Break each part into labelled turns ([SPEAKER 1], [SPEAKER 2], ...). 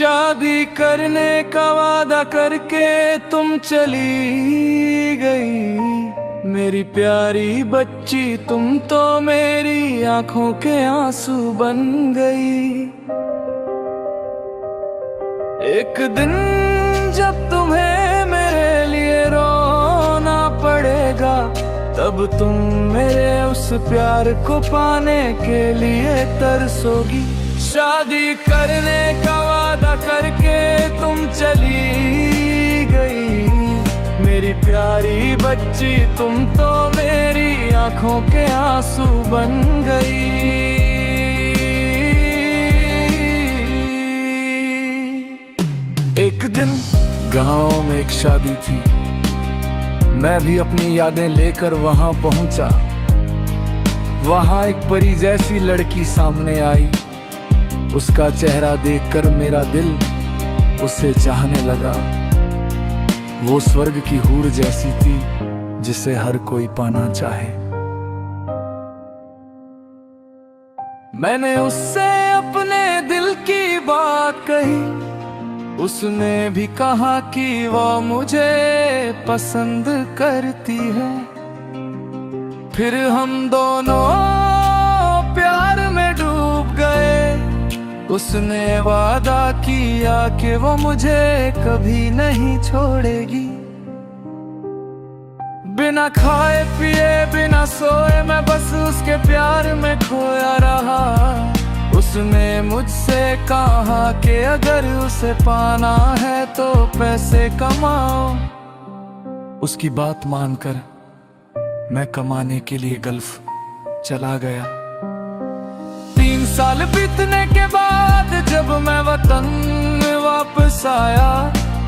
[SPEAKER 1] शादी करने का वादा करके तुम चली गई, मेरी प्यारी बच्ची तुम तो मेरी आंखों के आंसू बन गई। एक दिन जब तुम्हें मेरे लिए रोना पड़ेगा, तब तुम मेरे उस प्यार को पाने के लिए तरसोगी। शादी करने का वादा करके तुम चली गई, मेरी प्यारी बच्ची तुम तो मेरी आंखों के आंसू बन गई। एक दिन गांव में एक शादी थी, मैं भी अपनी यादें लेकर वहां पहुंचा। वहां एक परी जैसी लड़की सामने आई, उसका चेहरा देखकर मेरा दिल उसे चाहने लगा। वो स्वर्ग की हूर जैसी थी जिसे हर कोई पाना चाहे। मैंने उससे अपने दिल की बात कही, उसने भी कहा कि वो मुझे पसंद करती है। फिर हम दोनों प्यार में डूब गए। उसने वादा किया कि वो मुझे कभी नहीं छोड़ेगी। बिना खाए पिए बिना सोए मैं बस उसके प्यार में खोया रहा। उसने मुझसे कहा कि अगर उसे पाना है तो पैसे कमाओ। उसकी बात मानकर मैं कमाने के लिए गल्फ चला गया। 3 साल बीतने के बाद जब मैं वतन वापस आया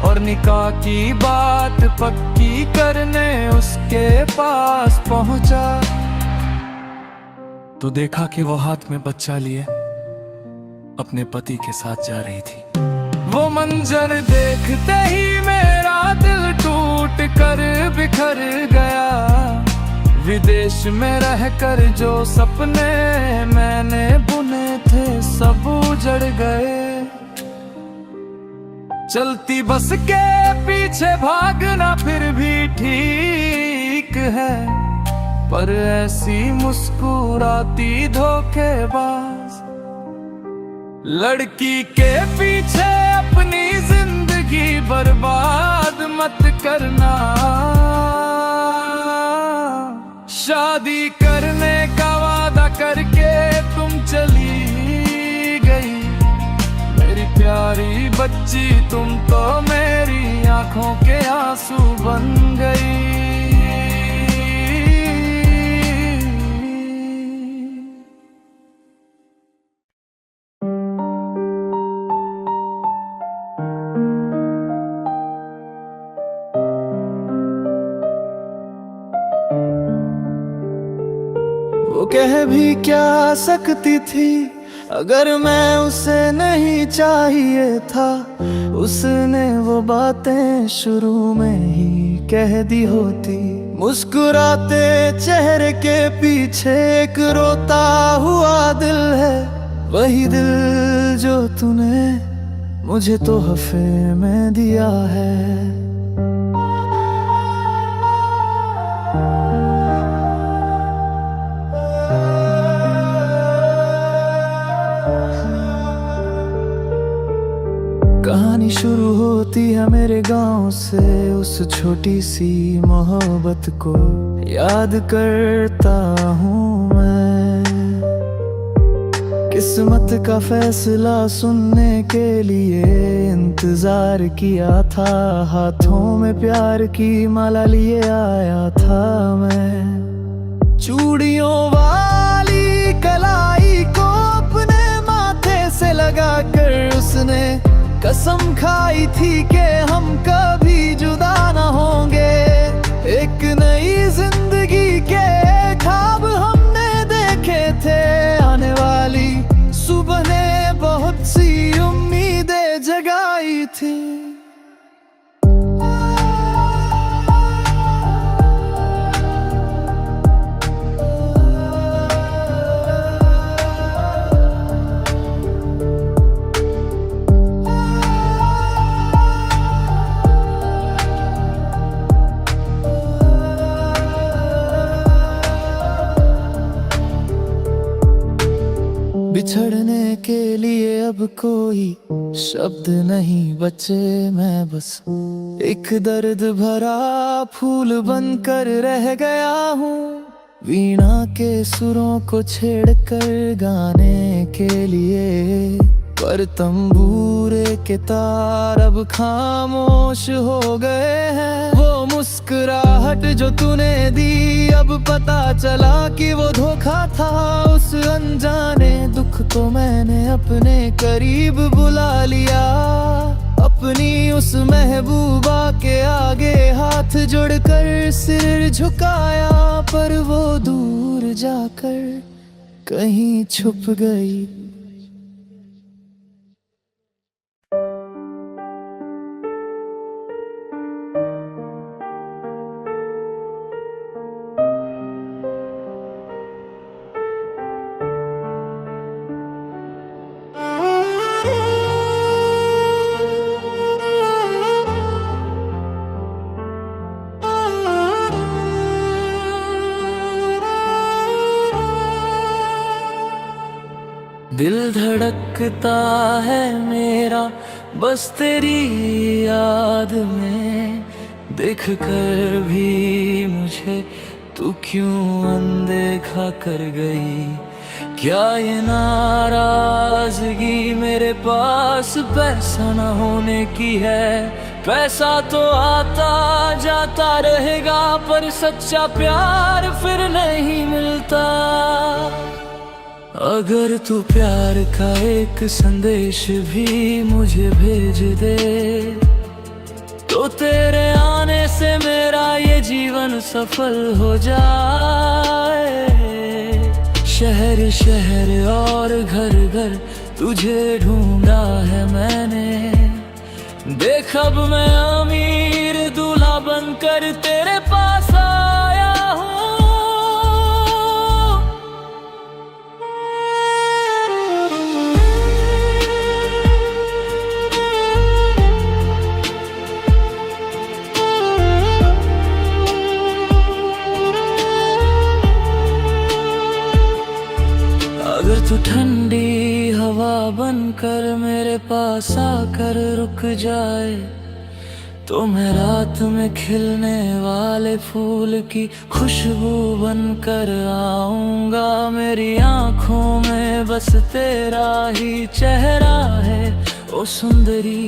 [SPEAKER 1] और निकाह की बात पक्की करने उसके पास पहुंचा, तो देखा कि वो हाथ में बच्चा लिए अपने पति के साथ जा रही थी। वो मंजर देखते ही मेरा दिल टूट कर बिखर गया। विदेश में रहकर जो सपने मैंने बुने थे सब उजड़ गए। चलती बस के पीछे भागना फिर भी ठीक है, पर ऐसी मुस्कुराती धोखेबाज लड़की के पीछे अपनी जिंदगी बर्बाद मत करना। शादी करने का वादा करके तुम चली गई, मेरी प्यारी बच्ची तुम तो मेरी आंखों के आंसू बन गई। वो कह भी क्या सकती थी अगर मैं उसे नहीं चाहिए था। उसने वो बातें शुरू में ही कह दी होती। मुस्कुराते चेहरे के पीछे एक रोता हुआ दिल है, वही दिल जो तूने मुझे तोहफे में दिया है। कहानी शुरू होती है मेरे गांव से, उस छोटी सी मोहब्बत को याद करता हूँ मैं। किस्मत का फैसला सुनने के लिए इंतजार किया था, हाथों में प्यार की माला लिए आया था मैं। चूड़ियों वाली कलाई को अपने माथे से लगाकर उसने कसम खाई थी कि हम कभी जुदा न होंगे। एक नई जिंदगी के ख्वाब हमने देखे थे, आने वाली सुबह ने बहुत सी उम्मीदें जगाई थी। अब कोई शब्द नहीं बचे, मैं बस एक दर्द भरा फूल बनकर रह गया हूँ। वीणा के सुरों को छेड़कर गाने के लिए, पर तंबूरे के तार अब खामोश हो गए हैं। वो मुस्कुराहट जो तूने दी, अब पता चला कि वो धोखा था। उस अनजाने दुख को मैंने अपने करीब बुला लिया, अपनी उस महबूबा के आगे हाथ जोड़कर सिर झुकाया। पर वो दूर जाकर कहीं छुप गई। दिल धड़कता है मेरा बस तेरी याद में, देख कर भी मुझे तू क्यों अनदेखा कर गई। क्या ये नाराजगी मेरे पास पैसा न होने की है? पैसा तो आता जाता रहेगा, पर सच्चा प्यार फिर नहीं मिलता। अगर तू प्यार का एक संदेश भी मुझे भेज दे, तो तेरे आने से मेरा ये जीवन सफल हो जाए। शहर शहर और घर घर तुझे ढूंढा है मैंने, देख अब मैं अमीर दूल्हा बनकर तेरे पास आया हूँ। अगर तू ठंडी हवा बनकर मेरे पास आकर रुक जाए, तो मैं रात में खिलने वाले फूल की खुशबू बनकर आऊंगा। मेरी आंखों में बस तेरा ही चेहरा है ओ सुंदरी,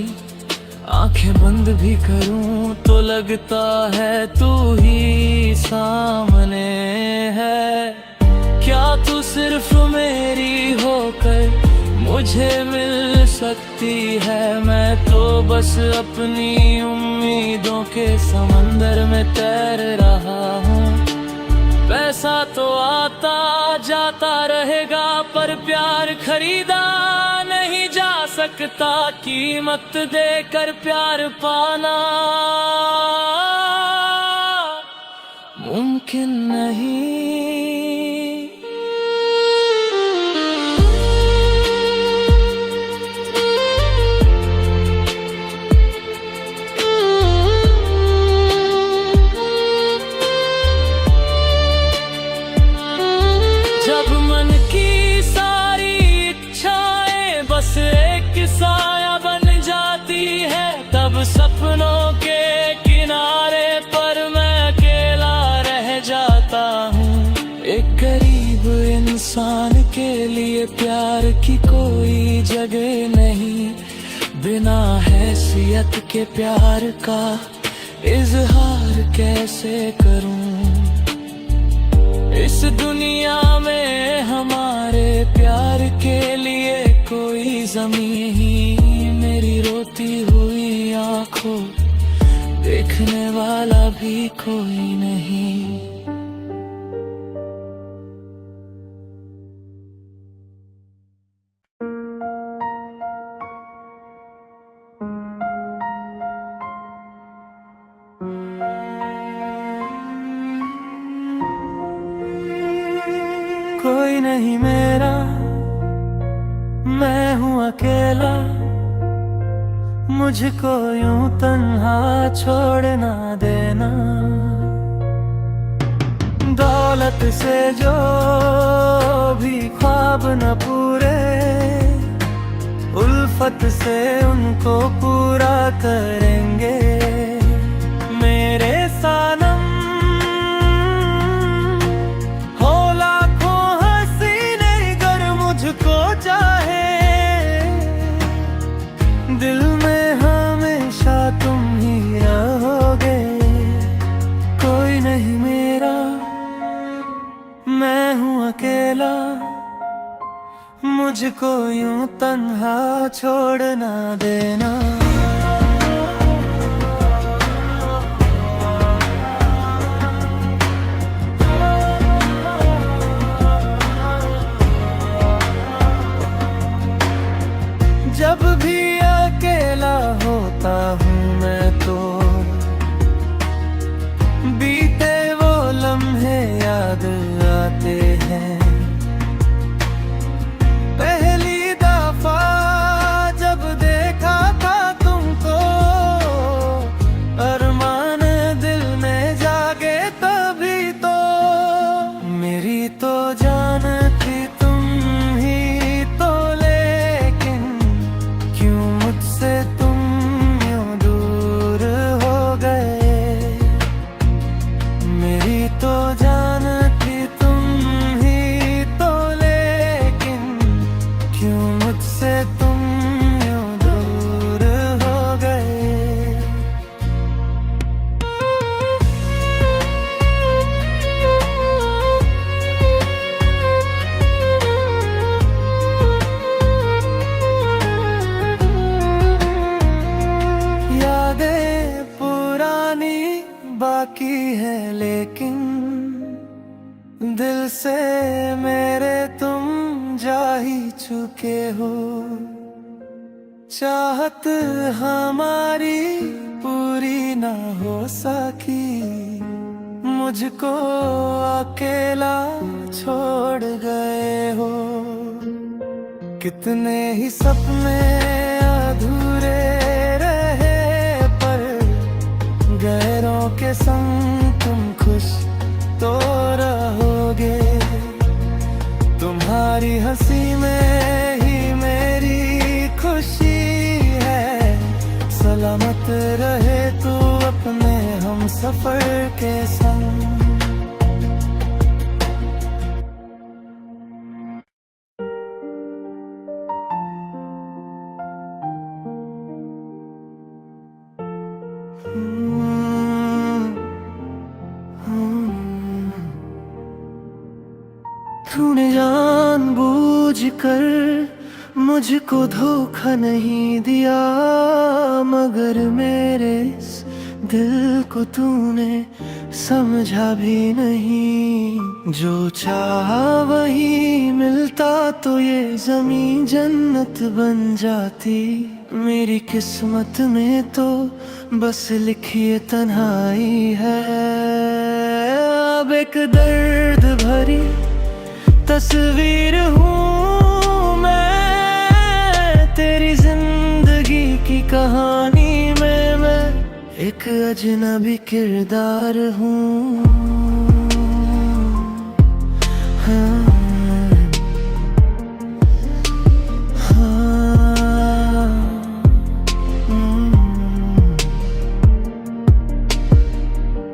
[SPEAKER 1] आंखें बंद भी करूं तो लगता है तू ही सामने है। क्या तू सिर्फ मेरी होकर मुझे मिल सकती है? मैं तो बस अपनी उम्मीदों के समंदर में तैर रहा हूँ। पैसा तो आता जाता रहेगा, पर प्यार खरीदा नहीं जा सकता। कीमत देकर प्यार पाना मुमकिन नहीं। जब मन की सारी इच्छाएं बस एक साया बन जाती है, तब सपनों के किनारे पर मैं अकेला रह जाता हूँ। एक गरीब इंसान के लिए प्यार की कोई जगह नहीं, बिना हैसियत के प्यार का इजहार कैसे करूँ? इस दुनिया में हमारे प्यार के लिए कोई ज़मीं ही मेरी रोती हुई आंखों, देखने वाला भी कोई नहीं। कोई नहीं मेरा, मैं हूँ अकेला, मुझको यूं तन्हा छोड़ ना देना। दौलत से जो भी ख्वाब न पूरे, उल्फत से उनको पूरा करेंगे मेरे सनम। हो लाखों हसीने गर मुझको चाहे, दिल में हमेशा तुम ही रहोगे। कोई नहीं मेरा, मैं हूँ अकेला, मुझको यूं तन्हा छोड़ ना देना। जब भी अकेला होता हूँ मैं तो बीते वो लम्हे याद आते हैं। पहली दफा जब देखा था तुमको, अरमान दिल में जागे तभी तो। मेरी तो जान थी तुम ही तो, लेकिन क्यों मुझसे तुम यूं दूर हो गए। मेरी तो जान थी तुम ही तो, लेकिन क्यों मुझसे तुम यूं दूर हो गए। यादें पुरानी बाकी है, लेकिन दिल से मेरे तुम जा ही चुके हो। चाहत हमारी पूरी ना हो सकी, मुझको अकेला छोड़ गए हो। कितने ही सपने अधूरे रहे, पर गैरों के संग तुम खुश तो रहोगे। तुम्हारी हंसी में ही मेरी खुशी है। सलामत रहे तू अपने हम सफर के संग। तूने जानबूझ कर मुझको धोखा नहीं दिया, मगर मेरे इस दिल को तूने समझा भी नहीं। जो चाहा वही मिलता तो ये ज़मीं जन्नत बन जाती। मेरी किस्मत में तो बस लिखी तन्हाई है। अब एक दर्द भरी तस्वीर हूँ मैं तेरी जिंदगी की कहानी में। मैं एक अजनबी किरदार हूँ। हाँ, हाँ,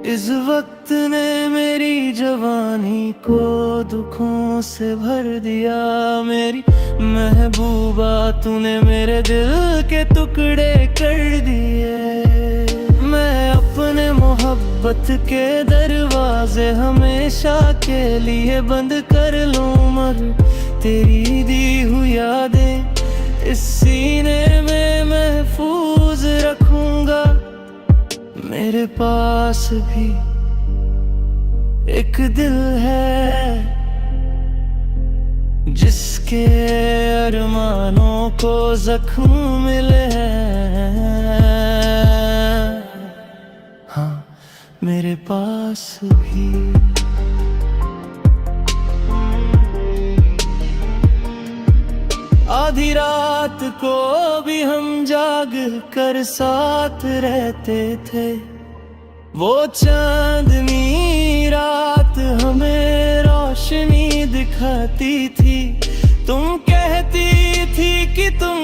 [SPEAKER 1] इस वक्त ने मेरी जवानी को दुखों से भर दिया। मेरी महबूबा तूने मेरे दिल के टुकड़े कर दिए। मैं अपने मोहब्बत के दरवाजे हमेशा के लिए बंद कर लूं, मगर तेरी दी हुई यादें इस सीने में महफूज रखूंगा। मेरे पास भी एक दिल है जिसके अरमानों को जख्म मिले हैं। हाँ, मेरे पास भी। आधी रात को भी हम जाग कर साथ रहते थे। वो चांदनी रात हमें रोशनी दिखाती थी। तुम कहती थी कि तुम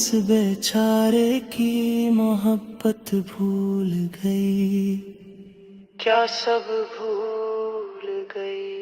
[SPEAKER 1] इस बेचारे की मोहब्बत भूल गई, क्या सब भूल गई।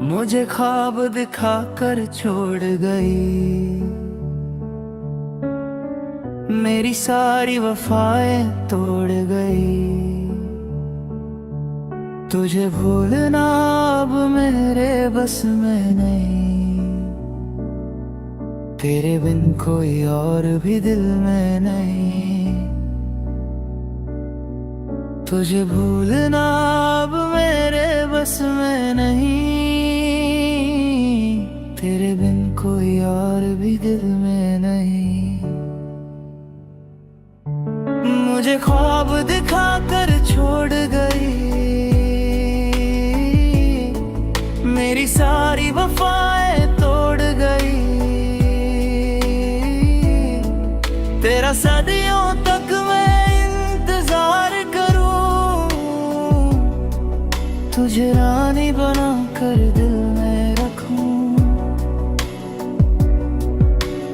[SPEAKER 1] मुझे ख्वाब दिखाकर छोड़ गई, मेरी सारी वफाएं तोड़ गई। तुझे भूलना अब मेरे बस में नहीं, तेरे बिन कोई और भी दिल में नहीं। तुझे भूलना अब मेरे बस में नहीं, तेरे बिन कोई और भी दिल में नहीं। मुझे ख्वाब दिखाकर छोड़ गई, मेरी सारी वफाएं तोड़ गई। तेरा सदियों तक मैं इंतजार करूं, तुझे रानी बना कर दिल में रखूं।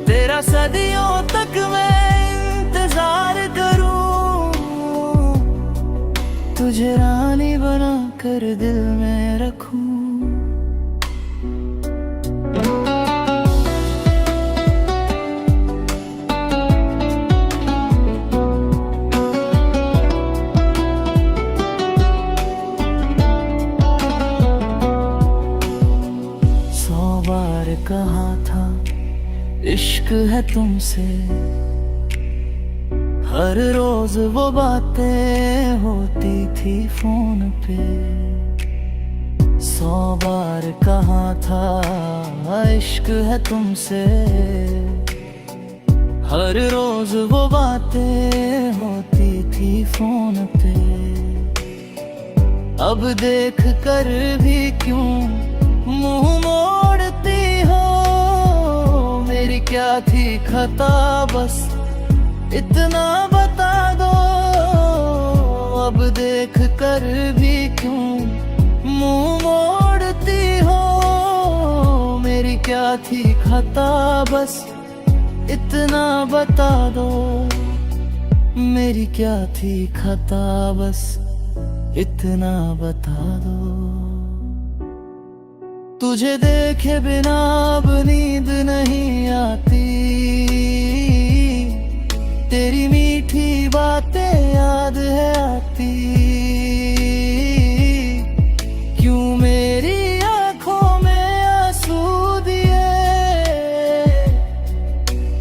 [SPEAKER 1] तेरा सदियों तक मैं इंतजार करूं, तुझे रानी बना कर दिल में रखूं। कहा था इश्क है तुमसे, हर रोज वो बातें होती थी फोन पे। 100 बार कहा था इश्क है तुमसे, हर रोज वो बातें होती थी फोन पे। अब देख कर भी क्यों मुंह मोड़ती हो, मेरी क्या थी खता बस इतना बता दो। अब देख कर भी क्यों मुंह मोड़ती हो, मेरी क्या थी खता बस इतना बता दो। मेरी क्या थी खता बस इतना बता दो। तुझे देखे बिना अब नींद नहीं आती, तेरी मीठी बातें याद है आती। क्यों मेरी आंखों में आंसू दिए,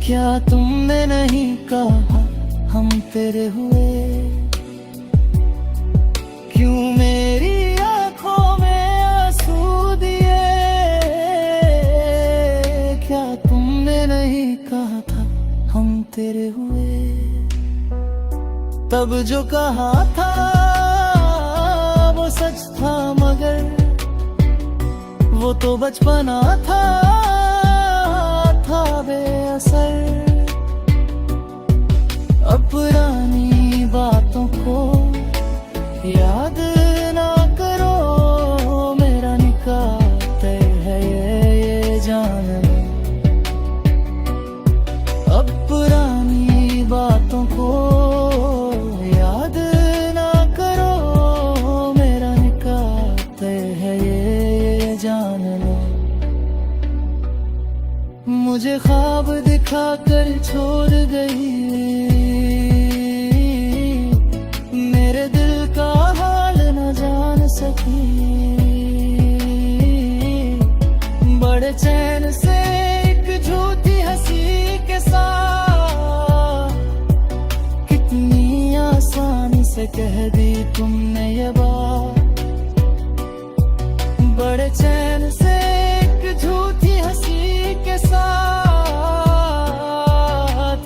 [SPEAKER 1] क्या तुमने नहीं कहा हम तेरे हुए। क्यों मेरी आंखों में आंसू दिए, क्या तुमने नहीं कहा था हम तेरे हुए। तब जो कहा था वो सच था, मगर वो तो बचपना था बेअसर। अब पुरानी बातों को याद ना करो, ख्वाब दिखाकर छोड़ गई, मेरे दिल का हाल न जान सकी। बड़े चैन से एक झूठी हंसी के साथ कितनी आसानी से कह दी तुमने ये बात। बड़े चैन से एक झूठी हंसी के साथ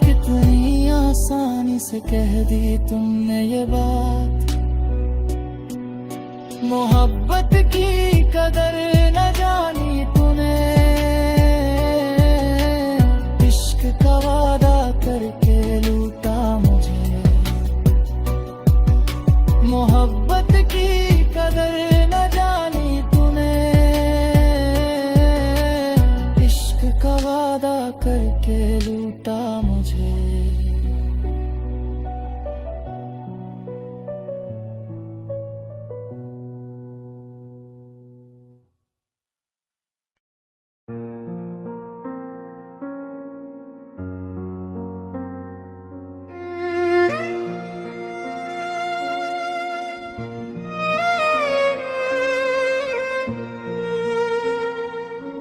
[SPEAKER 1] कितनी आसानी से कह दी तुमने ये बात। मोहब्बत की कदर न जानी तूने, इश्क का वादा करके लूटा मुझे। मोहब्बत की कदर न जानी तूने, इश्क का वादा करके लूटा मुझे।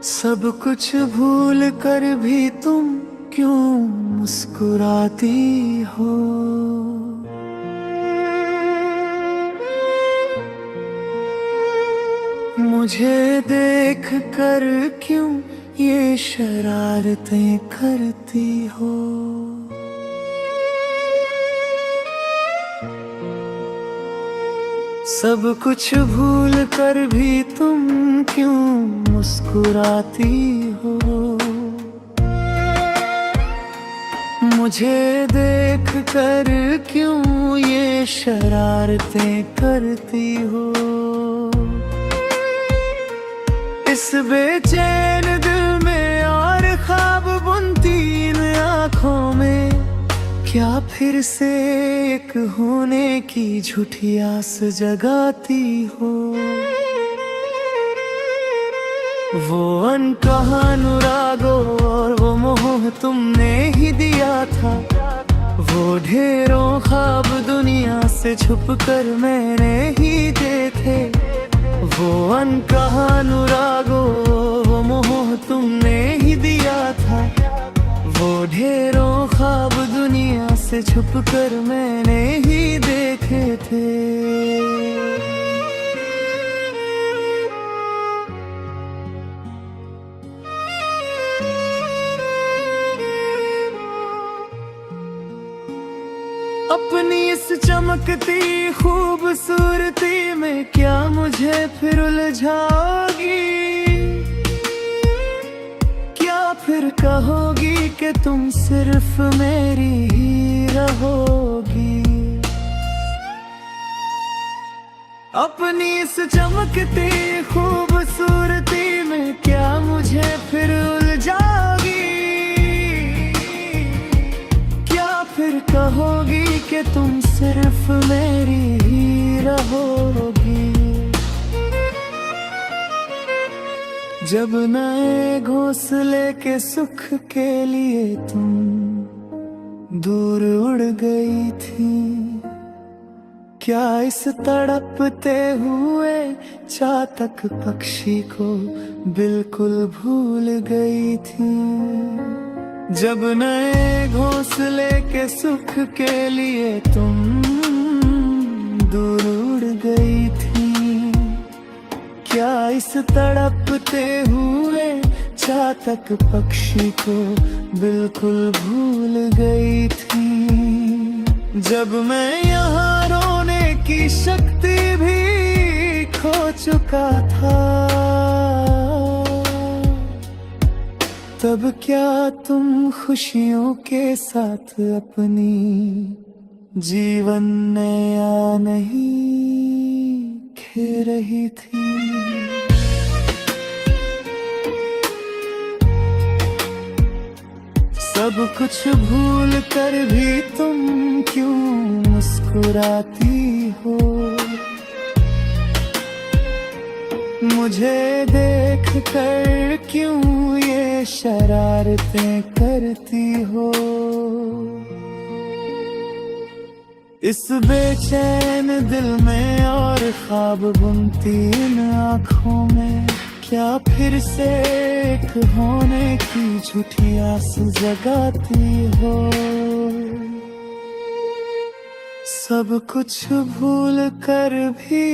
[SPEAKER 1] सब कुछ भूल कर भी तुम क्यों मुस्कुराती हो? मुझे देख कर क्यों ये शरारतें करती हो? सब कुछ भूल कर भी तुम क्यों मुस्कुराती हो? मुझे देख कर क्यों ये शरारतें करती हो? इस बेचैन दिल में और ख्वाब बुनती इन आँखों में, क्या फिर से एक होने की झूठी आस जगाती हो? वो अनकहा अनुरागों और वो मोह तुमने ही दिया था। वो ढेरों ख्वाब दुनिया से छुप कर मैंने ही देखे। वो अनकहा अनुरागों वो मोह तुमने ही दिया था। वो ढेरों ख्वाब दुनिया से छुप कर मैंने ही देखे थे। अपनी इस चमकती खूबसूरती में क्या मुझे फिर उलझाओगी? फिर कहोगी कि तुम सिर्फ मेरी ही रहोगी। अपनी इस चमकती खूबसूरती में क्या मुझे फिर उलझाओगी? क्या फिर कहोगी कि तुम सिर्फ मेरी ही रहोगी? जब नए घोंसले के सुख के लिए तुम दूर उड़ गई थी, क्या इस तड़पते हुए चातक पक्षी को बिल्कुल भूल गई थी? जब नए घोंसले के सुख के लिए तुम दूर उड़ गई थी, क्या इस तड़पते हुए चातक पक्षी को बिल्कुल भूल गई थी? जब मैं यहाँ रोने की शक्ति भी खो चुका था, तब क्या तुम खुशियों के साथ अपनी जीवन नया नहीं खे रही थी? सब कुछ भूल कर भी तुम क्यों मुस्कुराती हो? मुझे देख कर क्यों ये शरारतें करती हो। इस बेचैन दिल में और ख्वाब बुनती इन आँखों में, क्या फिर से एक होने की झूठी आस जगाती हो। सब कुछ भूल कर भी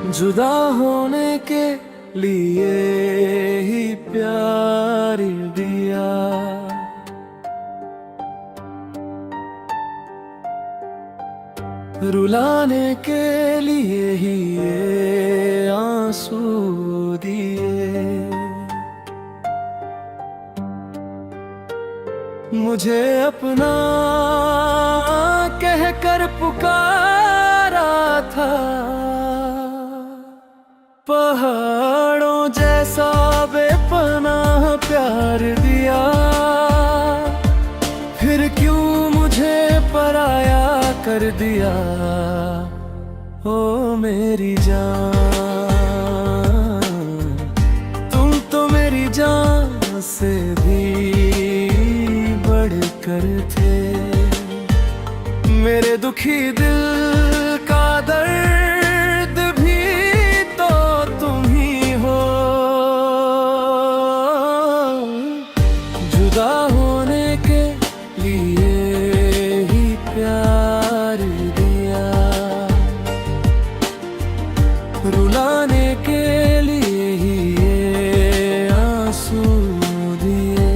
[SPEAKER 1] जुदा होने के लिए ही प्यार दिया, रुलाने के लिए ही ये आंसू दिए। मुझे अपना कहकर पुकारा था, पहाड़ों जैसा बेपनाह प्यार दिया। फिर क्यों मुझे पराया कर दिया। ओ मेरी जान, तुम तो मेरी जान से भी बढ़कर थे। मेरे दुखी दिल का दर्द भी तो तुम ही हो। जुदा होने के लिए ही प्यार दिया, रुलाने के लिए ही ये आंसू दिए।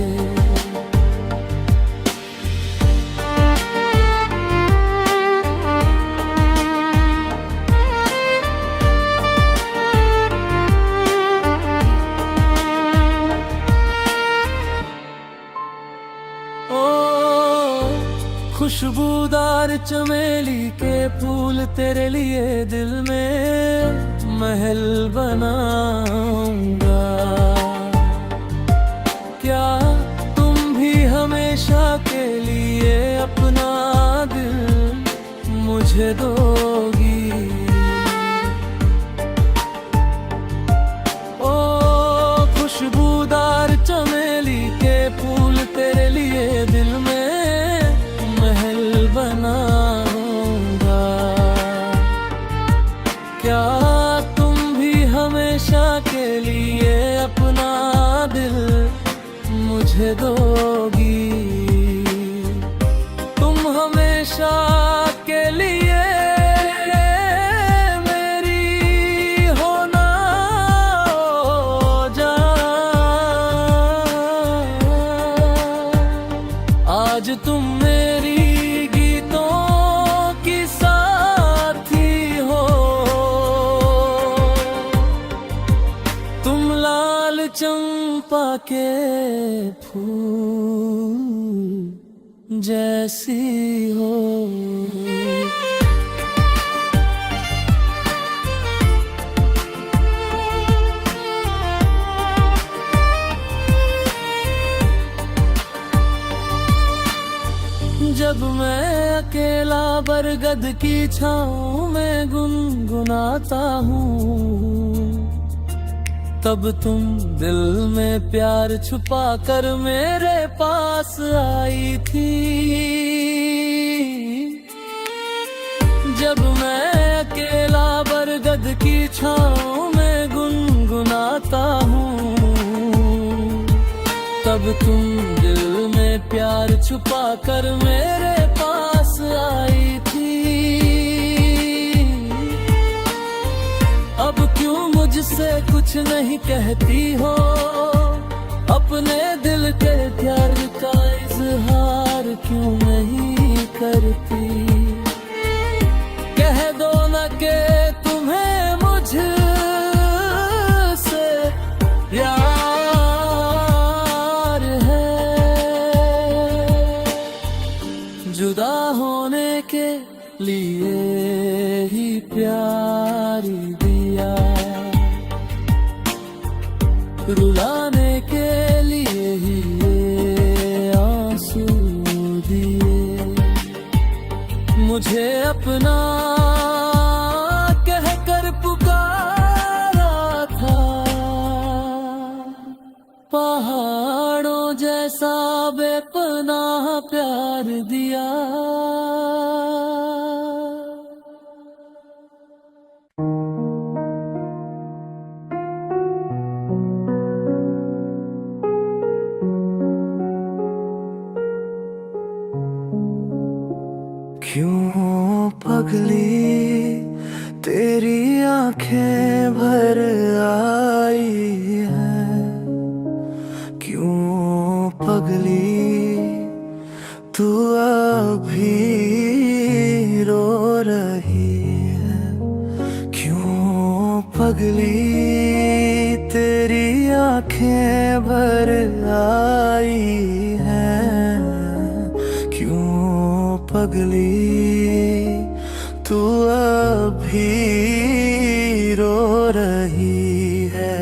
[SPEAKER 1] खुशबूदार चमेली के फूल तेरे लिए दिल में महल बनाऊंगा। क्या तुम भी हमेशा के लिए अपना दिल मुझे दोगी। ओ खुशबूदार चमेली के फूल तेरे लिए दिल में बनाऊंगा। क्या तुम भी हमेशा के लिए अपना दिल मुझे दोगी। तुम हमेशा के लिए मेरी होना जा। आज तुम मेरी चंपा के फूल जैसी हो। जब मैं अकेला बरगद की छाँव में गुनगुनाता हूँ, तब तुम दिल में प्यार छुपा कर मेरे पास आई थी। जब मैं अकेला बरगद की छाँव में गुनगुनाता हूँ, तब तुम दिल में प्यार छुपा कर मेरे पास आई थी। अब क्यों मुझसे कुछ नहीं कहती हो, अपने दिल के प्यार का इजहार क्यों नहीं करती। कह दो न के तुम्हें मुझसे प्यार है। होने के लिए ही प्यार दिया, रुलाने के लिए ही ये आंसू दिए। मुझे अपना कहकर पुकारा था, पहाड़ों जैसा बेपनाह प्यार दिया। क्यों पगली तेरी आंखें भर आई हैं, क्यों पगली तू अभी रो रही है, क्यों पगली तेरी आंखें भर आई हैं, क्यों पगली तू अभी रो रही है।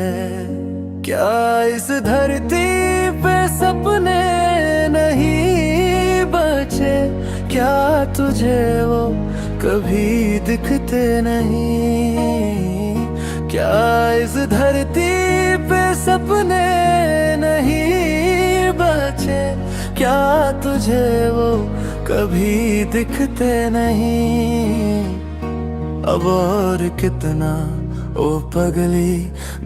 [SPEAKER 1] क्या इस धरती पे सपने नहीं बचे, क्या तुझे वो कभी दिखते नहीं, क्या इस धरती पे सपने नहीं बचे, क्या तुझे वो कभी दिखते नहीं। अब और कितना ओ पगली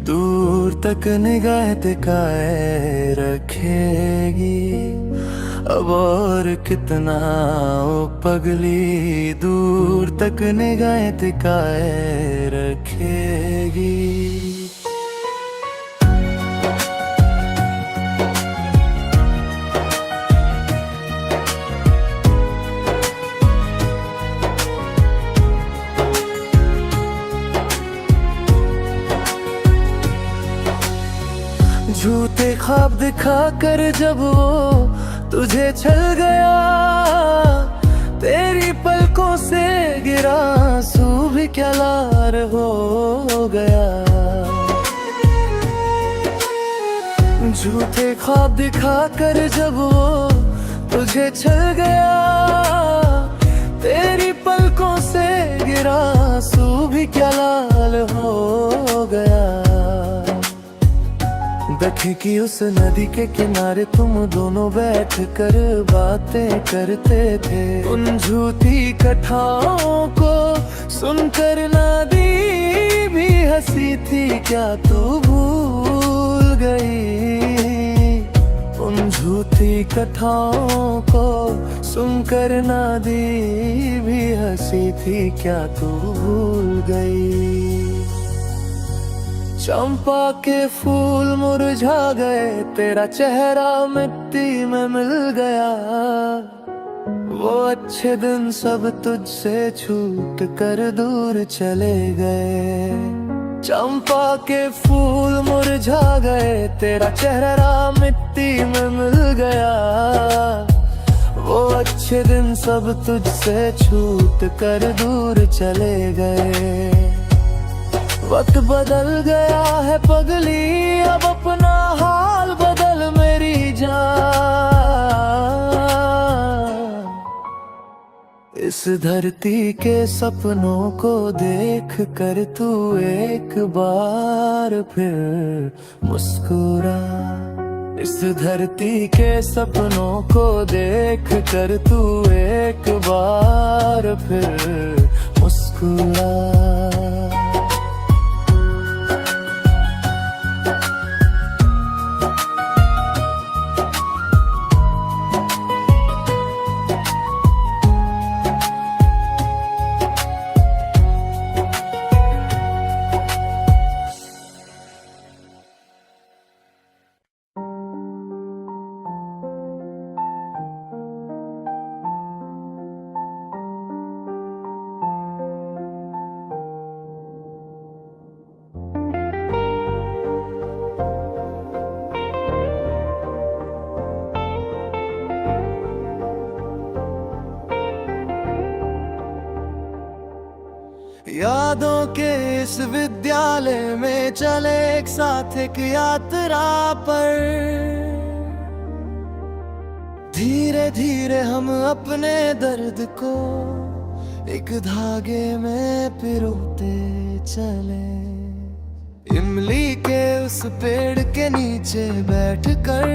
[SPEAKER 1] दूर तक निगाह टिकाए रखेगी, अब और कितना ओ पगली दूर तक निगाह टिकाए रखेगी। झूठे ख्वाब दिखा कर जब वो तुझे छल गया, तेरी पलकों से गिरा आंसू भी क्या लार हो गया। झूठे ख्वाब दिखा कर जब वो तुझे छल गया, तेरी पलकों से गिरा आंसू भी क्या लाल हो गया। देखे कि उस नदी के किनारे तुम दोनों बैठ कर बातें करते थे, उन झूठी कथाओं को सुनकर नदी भी हंसी थी, क्या तू भूल गई। उन झूठी कथाओं को सुनकर नदी भी हंसी थी, क्या तू भूल गई। चंपा के फूल मुरझा गए, तेरा चेहरा मिट्टी में मिल गया, वो अच्छे दिन सब तुझसे छूट कर दूर चले गए। चंपा के फूल मुरझा गए, तेरा चेहरा मिट्टी में मिल गया, वो अच्छे दिन सब तुझसे छूट कर दूर चले गए। वक्त बदल गया है पगली, अब अपना हाल बदल मेरी जान। इस धरती के सपनों को देख कर तू एक बार फिर मुस्कुरा। इस धरती के सपनों को देख कर तू एक बार फिर मुस्कुरा। यादों के इस विद्यालय में चले एक साथ एक यात्रा पर। धीरे धीरे हम अपने दर्द को एक धागे में पिरोते चले। इमली के उस पेड़ के नीचे बैठकर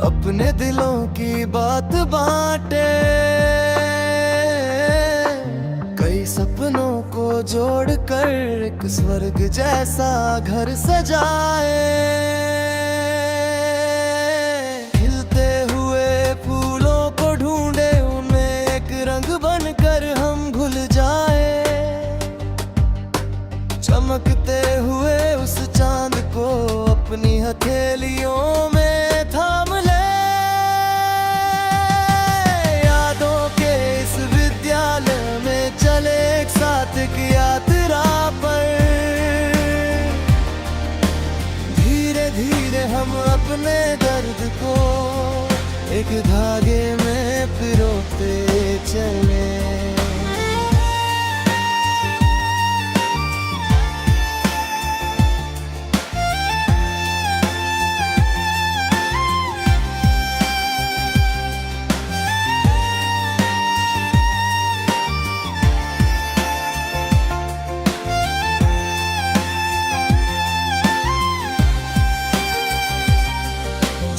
[SPEAKER 1] अपने दिलों की बात बांटे। कई सपनों को जोड़कर एक स्वर्ग जैसा घर सजाए। खिलते हुए फूलों को ढूंढे, उनमें एक रंग बनकर हम घुल जाए। चमकते हुए उस चांद को अपनी हथेलियों में थाम ले। यादों के इस विद्यालय में चले एक साथ एक यात्रा पर। धीरे धीरे हम अपने दर्द को एक धागे में पिरोते चले।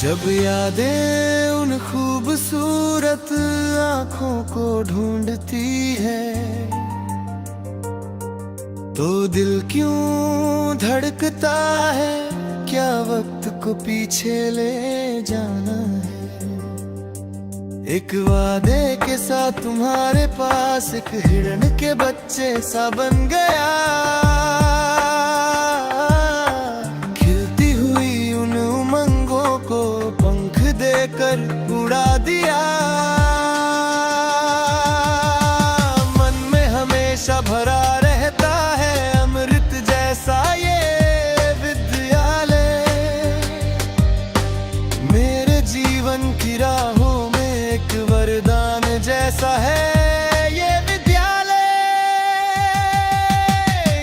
[SPEAKER 1] जब यादें उन खूबसूरत आँखों को ढूंढती है, तो दिल क्यों धड़कता है? क्या वक्त को पीछे ले जाना है? एक वादे के साथ तुम्हारे पास एक हिरण के बच्चे सा बन गया। कर उड़ा दिया। मन में हमेशा भरा रहता है अमृत जैसा ये विद्यालय। मेरे जीवन की राहों में एक वरदान जैसा है ये विद्यालय।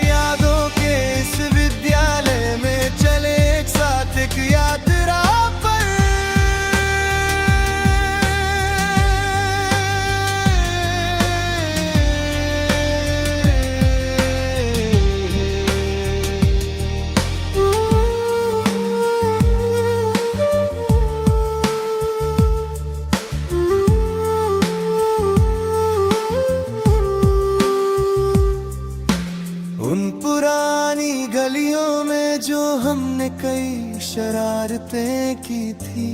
[SPEAKER 1] यादों के इस विद्यालय में चले एक साथ एक यात्रा। उन पुरानी गलियों में जो हमने कई शरारतें की थी,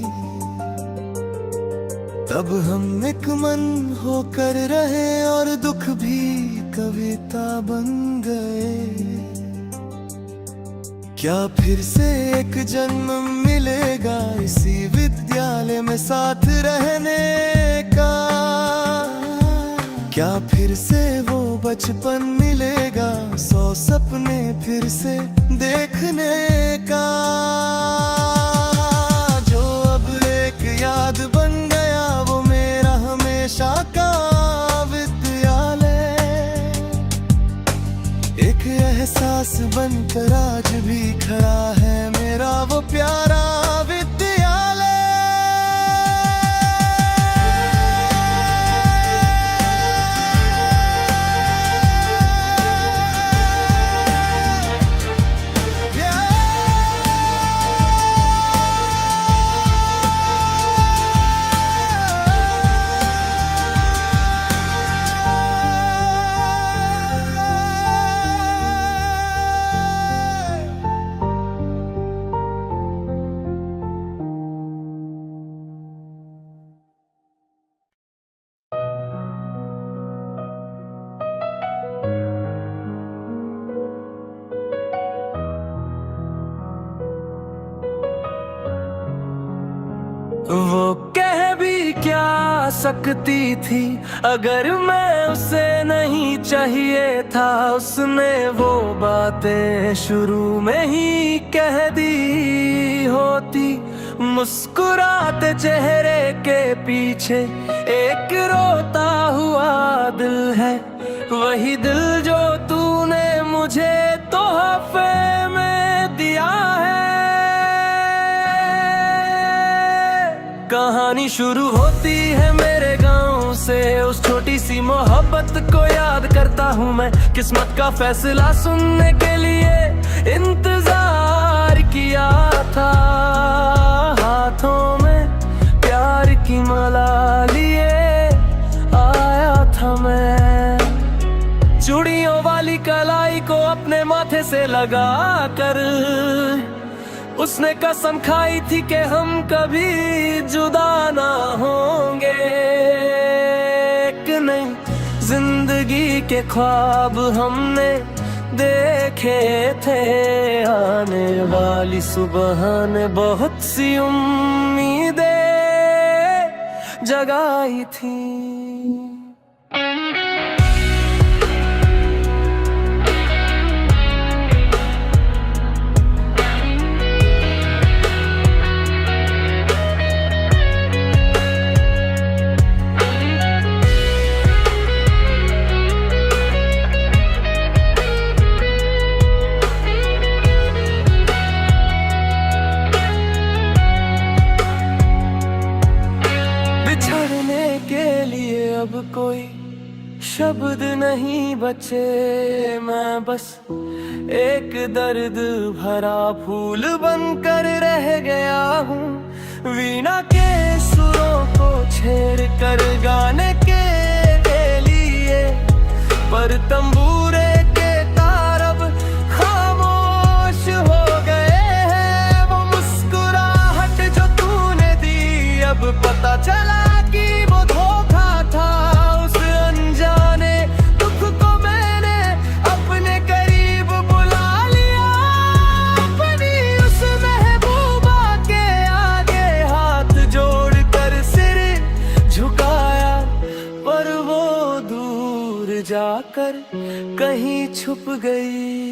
[SPEAKER 1] तब हम एक मन होकर रहे और दुख भी कविता बन गए। क्या फिर से एक जन्म मिलेगा इसी विद्यालय में साथ रहने का? क्या फिर से वो बचपन मिलेगा, 100 सपने फिर से देखने का? जो अब एक याद बन गया वो मेरा हमेशा का विद्यालय। एक एहसास बनकर आज भी खड़ा है मेरा वो प्यारा विद्यालय। वो कह भी क्या सकती थी अगर मैं उसे नहीं चाहिए था। उसने वो बातें शुरू में ही कह दी होती। मुस्कुराते चेहरे के पीछे एक रोता हुआ दिल है, वही वही दिल जो तूने मुझे तोहफे में दिया है। कहानी शुरू होती है मेरे गांव से, उस छोटी सी मोहब्बत को याद करता हूँ मैं। किस्मत का फैसला सुनने के लिए इंतजार किया था, हाथों में प्यार की माला लिए आया था मैं। चूड़ियों वाली कलाई को अपने माथे से लगा कर उसने कसम खाई थी कि हम कभी जुदा ना होंगे। कि नहीं जिंदगी के ख्वाब हमने देखे थे, आने वाली सुबह ने बहुत सी उम्मीदें जगाई थी। अब कोई शब्द नहीं बचे, मैं बस एक दर्द भरा फूल बनकर रह गया हूँ। वीणा के सुरों को छेड़ कर गाने के लिए, पर तंबूरे के तार अब खामोश हो गए हैं। वो मुस्कुराहट जो तूने दी, अब पता चला कि वो धोखा था। उस अनजाने दुख को मैंने अपने करीब बुला लिया, अपनी उस महबूबा के आगे हाथ जोड़कर सिर झुकाया, पर वो दूर जाकर कहीं छुप गई।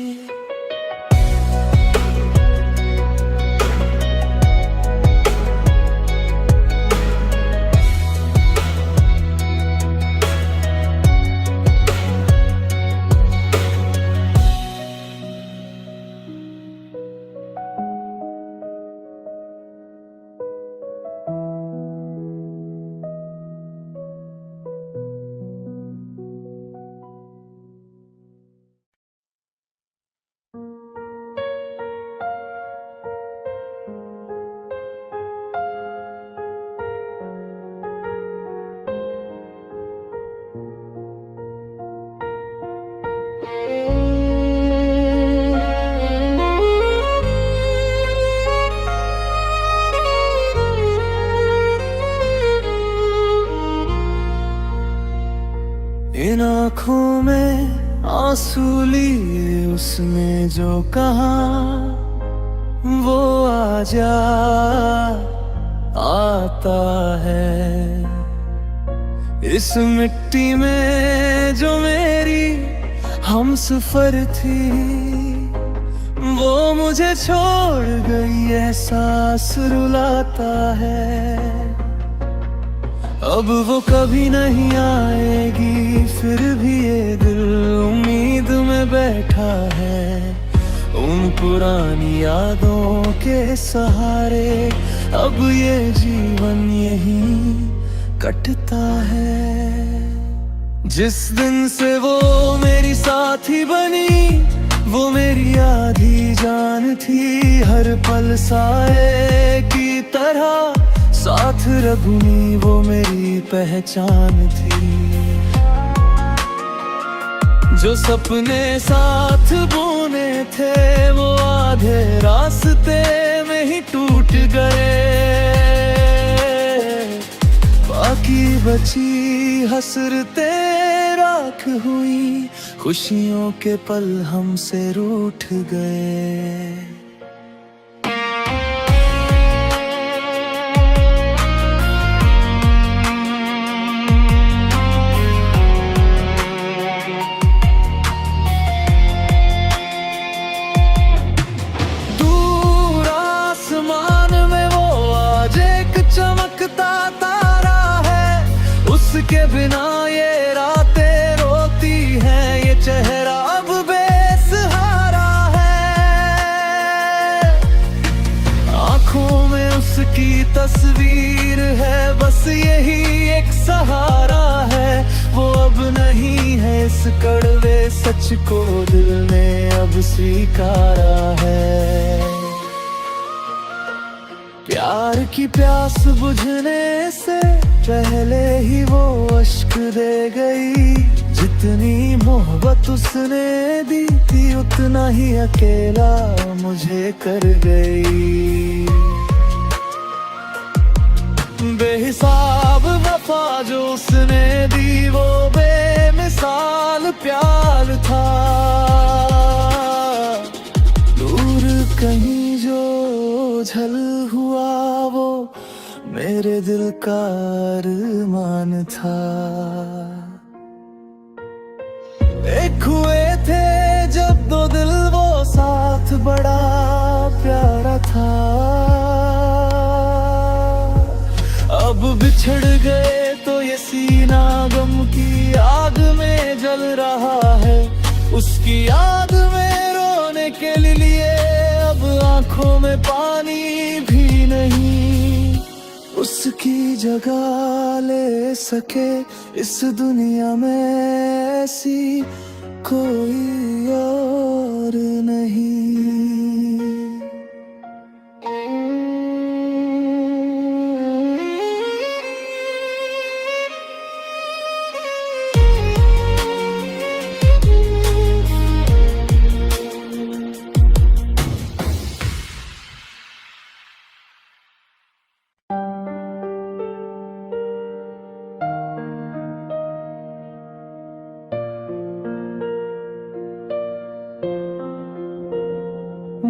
[SPEAKER 1] इन आँखों में आंसू लिए उसने जो कहा, वो आजा आता है। इस मिट्टी में जो मेरी हमसफर थी, वो मुझे छोड़ गई, एहसास रुलाता है। अब वो कभी नहीं आएगी, फिर भी ये दिल उम्मीद में बैठा है। उन पुरानी यादों के सहारे अब ये जीवन यहीं कटता है। जिस दिन से वो मेरी साथी बनी, वो मेरी आधी जान थी। हर पल साए की तरह साथ रखनी वो मेरी पहचान थी। जो सपने साथ बुने थे, वो आधे रास्ते में ही टूट गए। बाकी बची हसरतें राख हुई, खुशियों के पल हमसे रूठ गए। चमकता तारा है, उसके बिना ये रातें रोती हैं। तस्वीर है, बस यही एक सहारा है। वो अब नहीं है, इस कड़वे सच को दिल ने अब स्वीकारा है। प्यार की प्यास बुझने से पहले ही वो अश्क दे गई। जितनी मोहब्बत उसने दी थी, उतना ही अकेला मुझे कर गई। बेहिसाब वफा जो उसने दी, वो बेमिसाल प्यार था। दूर कहीं जो झल हुआ, वो मेरे दिल का अरमान था। एक हुए थे जब दो दिल, वो साथ बड़ा प्यारा था। अब बिछड़ गए तो ये सीना गम की आग में जल रहा है। उसकी याद में रोने के लिए अब आंखों में पानी भी नहीं। उसकी जगह ले सके इस दुनिया में ऐसी कोई और नहीं।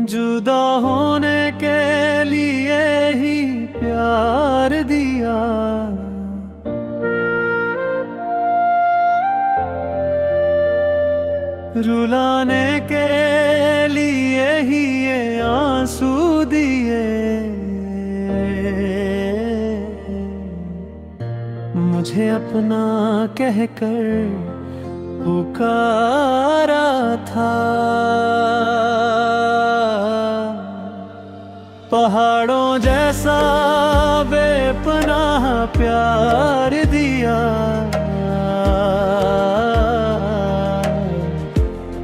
[SPEAKER 1] जुदा होने के लिए ही प्यार दिया, रुलाने के लिए ही ये आंसू दिए। मुझे अपना कहकर पुकारा था। पहाड़ों जैसा बेपनाह प्यार दिया,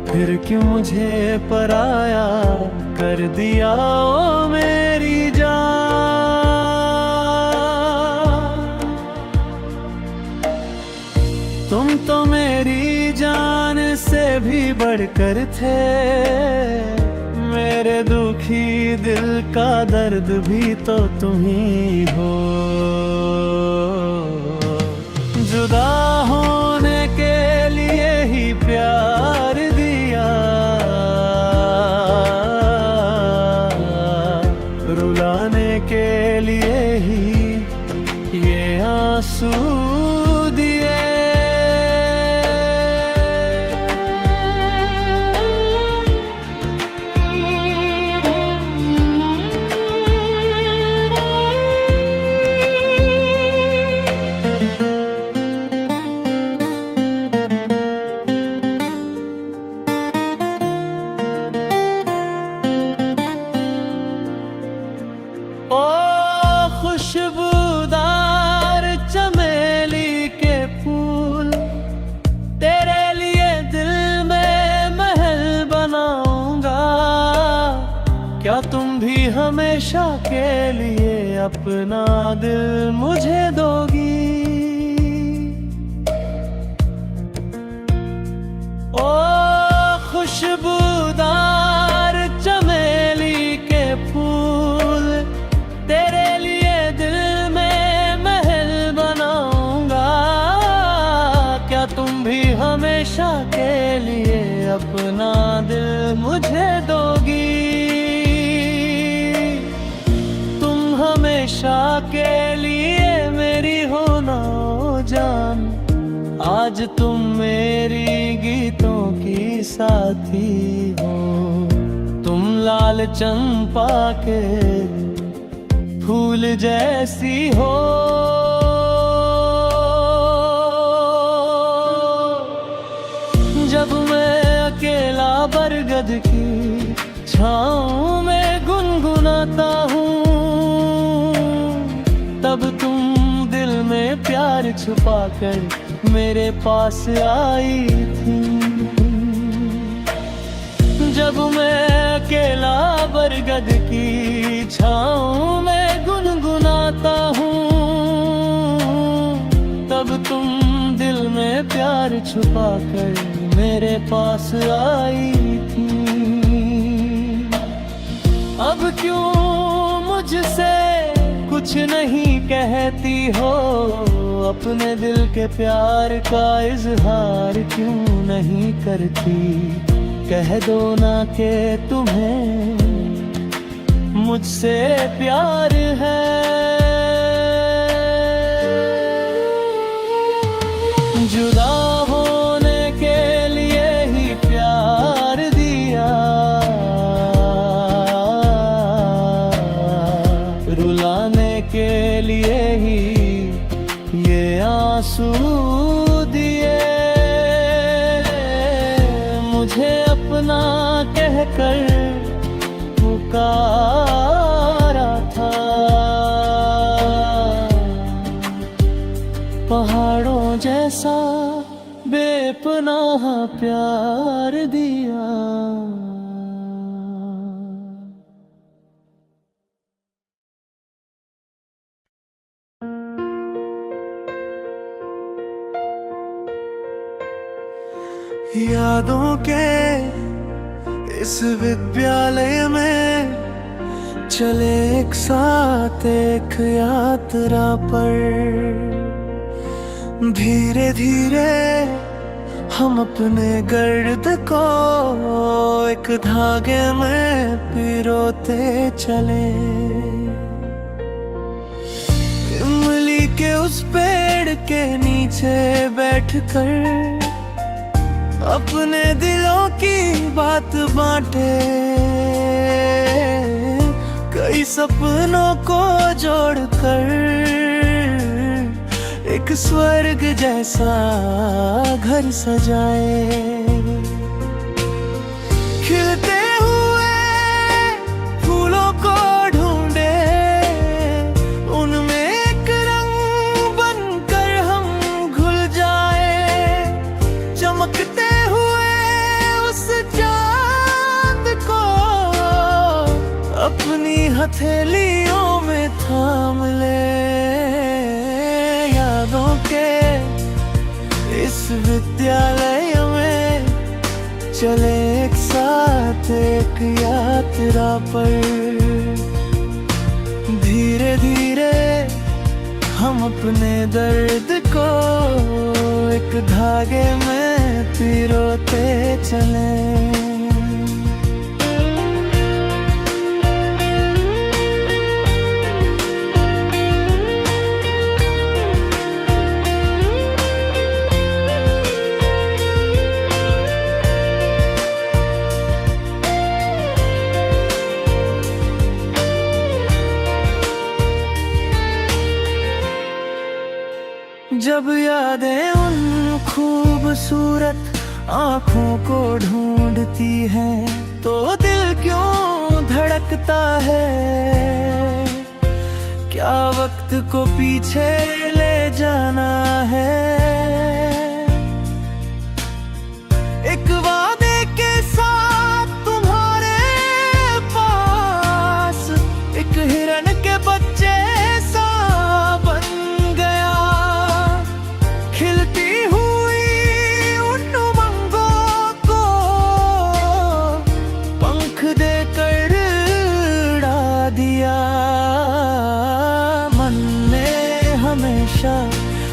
[SPEAKER 1] फिर क्यों मुझे पराया कर दिया ओ मेरी जान। तुम तो मेरी जान से भी बढ़कर थे। मेरे दुखी दिल का दर्द भी तो तुम ही हो। जुदा होने के लिए ही प्यार दिया, रुलाने के लिए ही ये आंसू दिए। खुशबूदार चमेली के फूल, तेरे लिए दिल में महल बनाऊंगा। क्या तुम भी हमेशा के लिए अपना दिल मुझे दोगी? ओ खुशबूदार चमेली के फूल, तेरे लिए दिल में महल बनाऊंगा। क्या तुम भी हमेशा के लिए अपना दिल मुझे दोगी? तुम हमेशा के लिए मेरी हो ना जान। आज तुम मेरी गीतों की साथी हो। तुम लाल चंपा के फूल जैसी हो। जब मैं अकेला बरगद की छाँव में गुनगुनाता हूँ, छुपा कर मेरे पास आई थी। जब मैं अकेला बरगद की छाँव में गुनगुनाता हूँ, तब तुम दिल में प्यार छुपा कर मेरे पास आई थी। अब क्यों मुझसे कुछ नहीं कहती हो, अपने दिल के प्यार का इजहार क्यों नहीं करती। कह दो ना कि तुम्हें मुझसे प्यार है। जुदा होने के लिए ही प्यार दिया, रुलाने के लिए ही ये आंसू दिए। मुझे अपना कहकर पुकारा था, पहाड़ों जैसा बेपनाह प्यार दिया। यादों के इस विद्यालय में चले एक साथ एक यात्रा पर। धीरे धीरे हम अपने गर्द को एक धागे में पिरोते चले। इमली के उस पेड़ के नीचे बैठकर अपने दिलों की बात बांटे। कई सपनों को जोड़कर एक स्वर्ग जैसा घर सजाए। खिलते हुए फूलों को ढूंढे, उनमें एक रंग बनकर हम घुल जाए। चमकते अपनी हथेलियों में थाम ले। यादों के इस विद्यालय में चले एक साथ एक यात्रा पर। धीरे धीरे हम अपने दर्द को एक धागे में पिरोते चले। जब यादें उन खूबसूरत आँखों को ढूंढती हैं, तो दिल क्यों धड़कता है। क्या वक्त को पीछे ले जाना है। एक वादे के साथ तुम्हारे पास एक हिरन के बच्चे सा बन गया। खिलती हुई उन उमंगों को पंख देकर उड़ा दिया। मन में हमेशा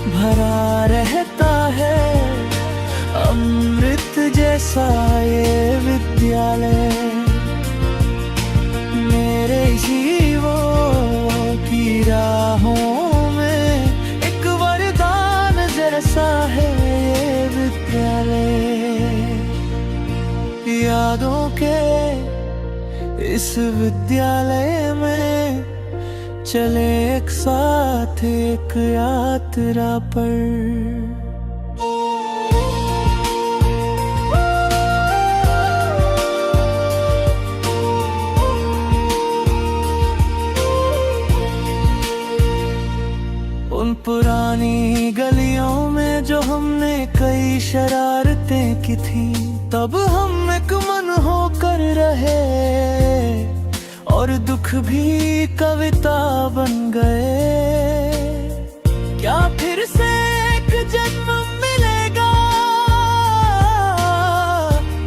[SPEAKER 1] भरा रहता है अमृत जैसा ये विद्यालय। मेरे जीवों की राहों में एक वरदान जैसा है ये विद्यालय। यादों के इस विद्यालय में चले एक साथ एक यात्रा पर। उन पुरानी गलियों हमने कई शरारतें की थी, तब हम एक मन होकर रहे और दुख भी कविता बन गए। क्या फिर से एक जन्म मिलेगा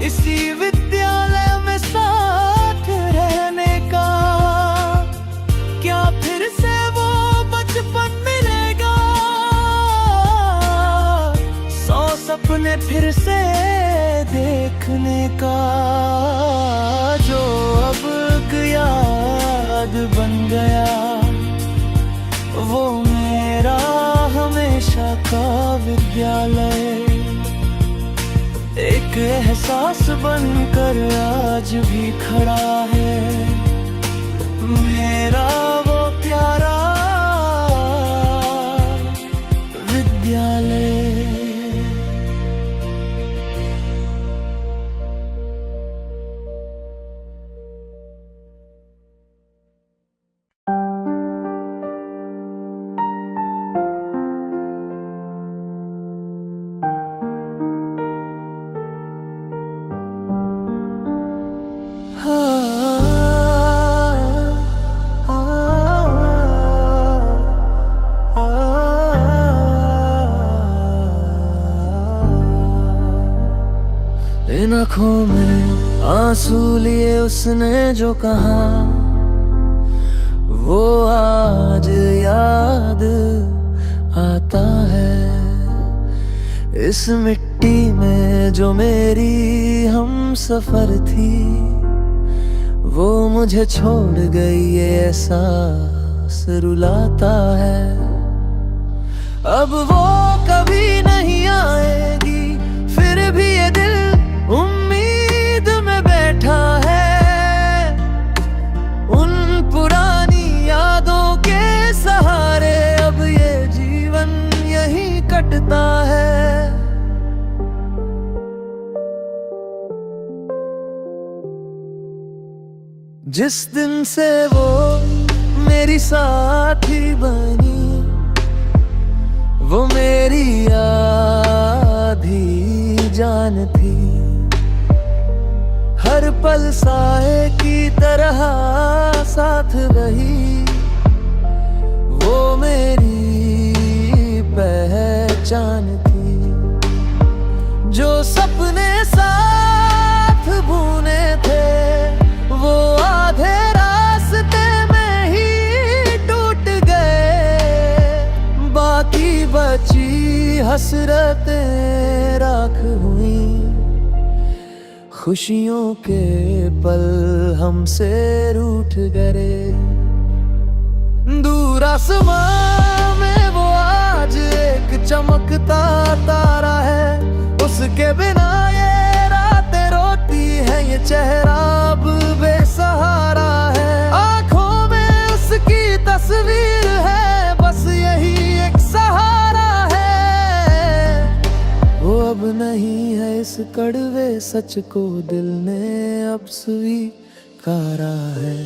[SPEAKER 1] इसी विद्यालय में साथ रहने का? क्या फिर से वो बचपन मिलेगा? 100 सपने फिर से देखने का, जो अब याद बन गया वो मेरा हमेशा का विद्यालय। एक एहसास बनकर आज भी खड़ा है मेरा वो प्यारा विद्यालय। इन आँखों में आंसू लिए उसने जो कहा, वो आज याद आता है। इस मिट्टी में जो मेरी हम सफर थी, वो मुझे छोड़ गई, ये एहसास रुलाता है। अब वो कभी नहीं आएगी, फिर भी ये दिल उम्मीद में बैठा है। उन पुरानी यादों के सहारे अब ये जीवन यहीं कटता है। जिस दिन से वो मेरी साथी बनी, वो मेरी आधी जान थी। हर पल साए की तरह साथ रही, वो मेरी पहचान थी। जो सपने साथ बुने थे, वो आधे रास्ते में ही टूट गए। बाकी बची हसरतें राख हुई, खुशियों के पल हमसे रूठ गए। दूर आसमां में वो आज एक चमकता तारा है। उसके बिना ये रातें रोती है, ये चेहरा अब बेसहारा है। आंखों में उसकी तस्वीर है, बस यही एक सहारा है। वो अब नहीं है, इस कड़वे सच को दिल ने अब स्वीकारा है।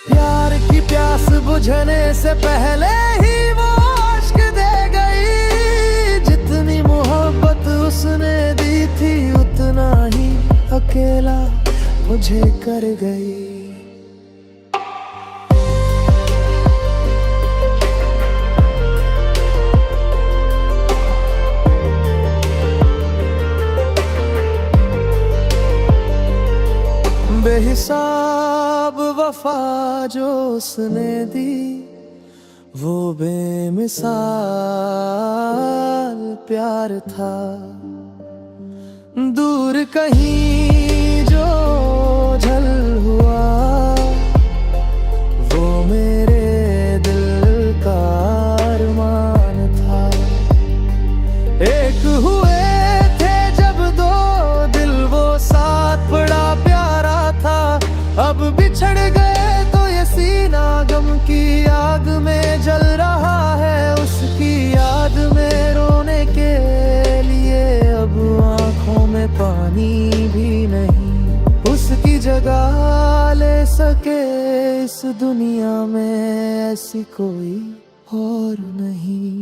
[SPEAKER 1] प्यार की प्यास बुझने से पहले ही वो अश्क दे गई। जितनी मोहब्बत उसने दी थी, उतना ही अकेला मुझे कर गई। बेहिसाब वफा जो उसने दी, वो बेमिसाल प्यार था। दूर कहीं जो झल हुआ, वो मेरे दिल का अरमान था। एक हुए थे जब दो दिल, वो साथ बड़ा प्यारा था। अब बिछड़ गए तो ये सीना गम की आग में जल रहा है। उसकी याद में रोने के लिए अब आंखों में पानी भी नहीं। उसकी जगह ले सके इस दुनिया में ऐसी कोई और नहीं।